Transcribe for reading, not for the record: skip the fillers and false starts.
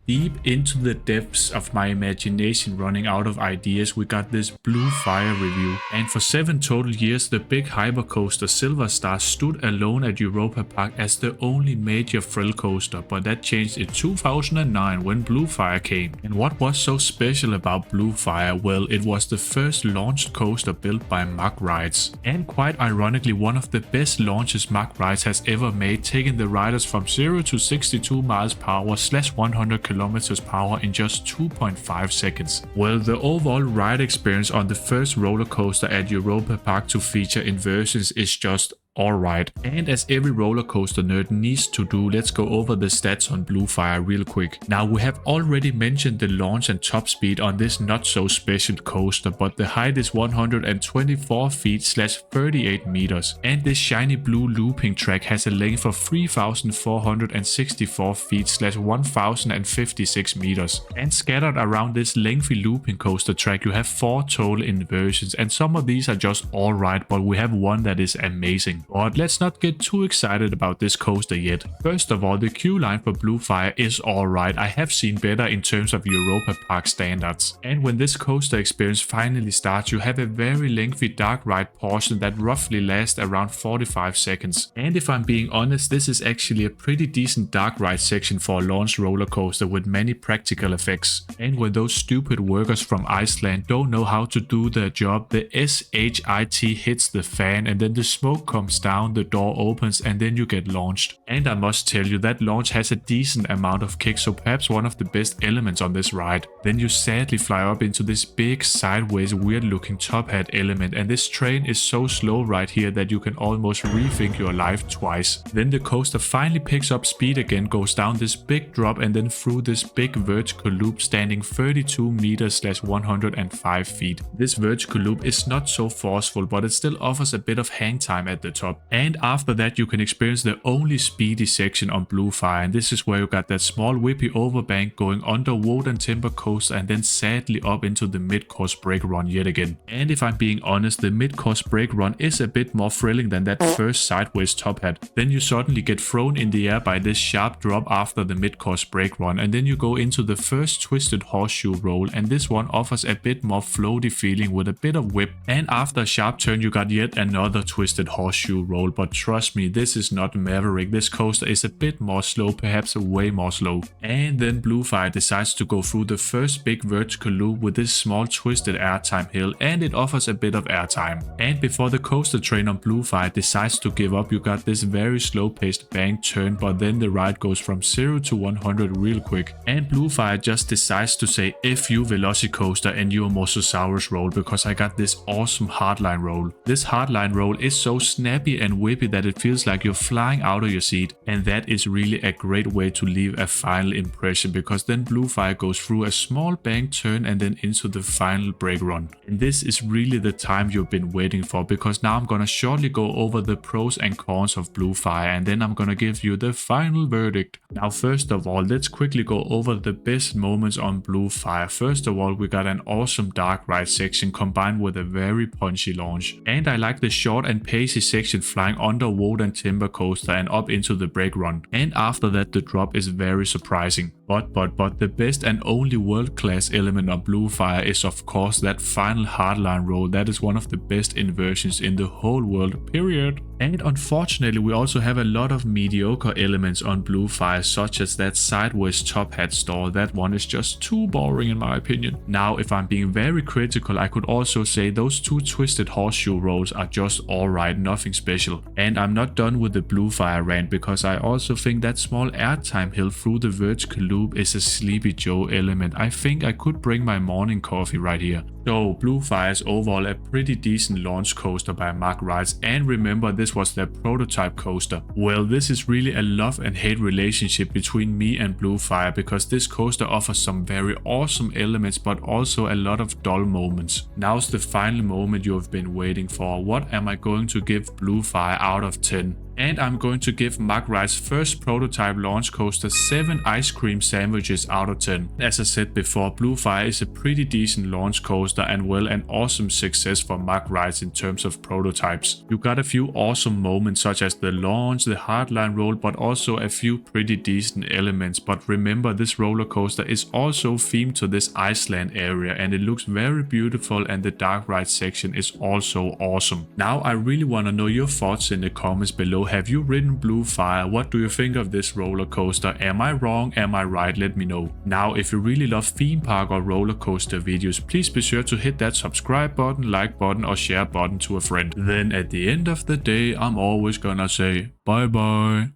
Deep into the depths of my imagination running out of ideas, we got this Blue Fire review. And for 7 total years, the big hypercoaster Silver Star stood alone at Europa-Park as the only major thrill coaster, but that changed in 2009 when Blue Fire came. And what was so special about Blue Fire? Well, it was the first launched coaster built by MACK Rides. And quite ironically, one of the best launches MACK Rides has ever made, taking the riders from 0 to 62 miles per hour / 100 kilometers per hour in just 2.5 seconds. Well, the overall ride experience on the first roller coaster at Europa-Park to feature inversions is just alright. And as every roller coaster nerd needs to do, let's go over the stats on Blue Fire real quick. Now, we have already mentioned the launch and top speed on this not so special coaster, but the height is 124 feet / 38 meters. And this shiny blue looping track has a length of 3,464 feet / 1,056 meters. And scattered around this lengthy looping coaster track, you have 4 total inversions, and some of these are just alright, but we have one that is amazing. But let's not get too excited about this coaster yet. First of all, the queue line for Blue Fire is alright. I have seen better in terms of Europa-Park standards. And when this coaster experience finally starts, you have a very lengthy dark ride portion that roughly lasts around 45 seconds. And if I'm being honest, this is actually a pretty decent dark ride section for a launched roller coaster with many practical effects. And when those stupid workers from Iceland don't know how to do their job, the SHIT hits the fan and then the smoke comes down, the door opens, and then you get launched. And I must tell you, that launch has a decent amount of kick, so perhaps one of the best elements on this ride. Then you sadly fly up into this big sideways weird looking top hat element, and this train is so slow right here that you can almost rethink your life twice. Then the coaster finally picks up speed again, goes down this big drop, and then through this big vertical loop standing 32 meters / 105 feet. This vertical loop is not so forceful, but it still offers a bit of hang time at the top. And after that, you can experience the only speedy section on Blue Fire, and this is where you got that small whippy overbank going under wood and timber coaster, and then sadly up into the mid-course brake run yet again. And if I'm being honest, the mid-course brake run is a bit more thrilling than that first sideways top hat. Then you suddenly get thrown in the air by this sharp drop after the mid-course brake run, and then you go into the first twisted horseshoe roll, and this one offers a bit more floaty feeling with a bit of whip. And after a sharp turn, you got yet another twisted horseshoe roll, but trust me, this is not Maverick. This coaster is a bit more slow, perhaps way more slow. And then Blue Fire decides to go through the first big vertical loop with this small twisted airtime hill, and it offers a bit of airtime. And before the coaster train on Blue Fire decides to give up, you got this very slow paced bank turn, but then the ride goes from 0 to 100 real quick. And Blue Fire just decides to say F you Velocicoaster and your Mosasaurus roll, because I got this awesome heartline roll. This heartline roll is so snappy and whippy that it feels like you're flying out of your seat, and that is really a great way to leave a final impression, because then Blue Fire goes through a small bank turn and then into the final brake run. And this is really the time you've been waiting for, because now I'm gonna shortly go over the pros and cons of Blue Fire, and then I'm gonna give you the final verdict. Now, first of all, let's quickly go over the best moments on Blue Fire. First of all, we got an awesome dark ride section combined with a very punchy launch, and I like the short and pacey section flying under wood and timber coaster and up into the brake run. And after that, the drop is very surprising. But the best and only world-class element of Blue Fire is of course that final hardline roll. That is one of the best inversions in the whole world, period. And unfortunately, we also have a lot of mediocre elements on Blue Fire, such as that sideways top hat stall. That one is just too boring in my opinion. Now, if I'm being very critical, I could also say those 2 twisted horseshoe rolls are just alright, nothing special. And I'm not done with the Blue Fire rant, because I also think that small airtime hill through the vertical loop is a Sleepy Joe element. I think I could bring my morning coffee right here. So Blue Fire is overall a pretty decent launch coaster by MACK Rides, and remember, this was their prototype coaster. Well, this is really a love and hate relationship between me and Blue Fire, because this coaster offers some very awesome elements but also a lot of dull moments. Now's the final moment you have been waiting for. What am I going to give Blue Fire out of 10? And I'm going to give MACK Rides' first prototype launch coaster 7 ice cream sandwiches out of 10. As I said before, Blue Fire is a pretty decent launch coaster, coaster and well, an awesome success for MACK Rides in terms of prototypes. You got a few awesome moments such as the launch, the heartline roll, but also a few pretty decent elements. But remember, this roller coaster is also themed to this Iceland area and it looks very beautiful, and the dark ride section is also awesome. Now I really want to know your thoughts in the comments below. Have you ridden Blue Fire? What do you think of this roller coaster? Am I wrong? Am I right? Let me know. Now if you really love theme park or roller coaster videos, please be sure to hit that subscribe button, like button or share button to a friend. Then at the end of the day, I'm always gonna say bye bye.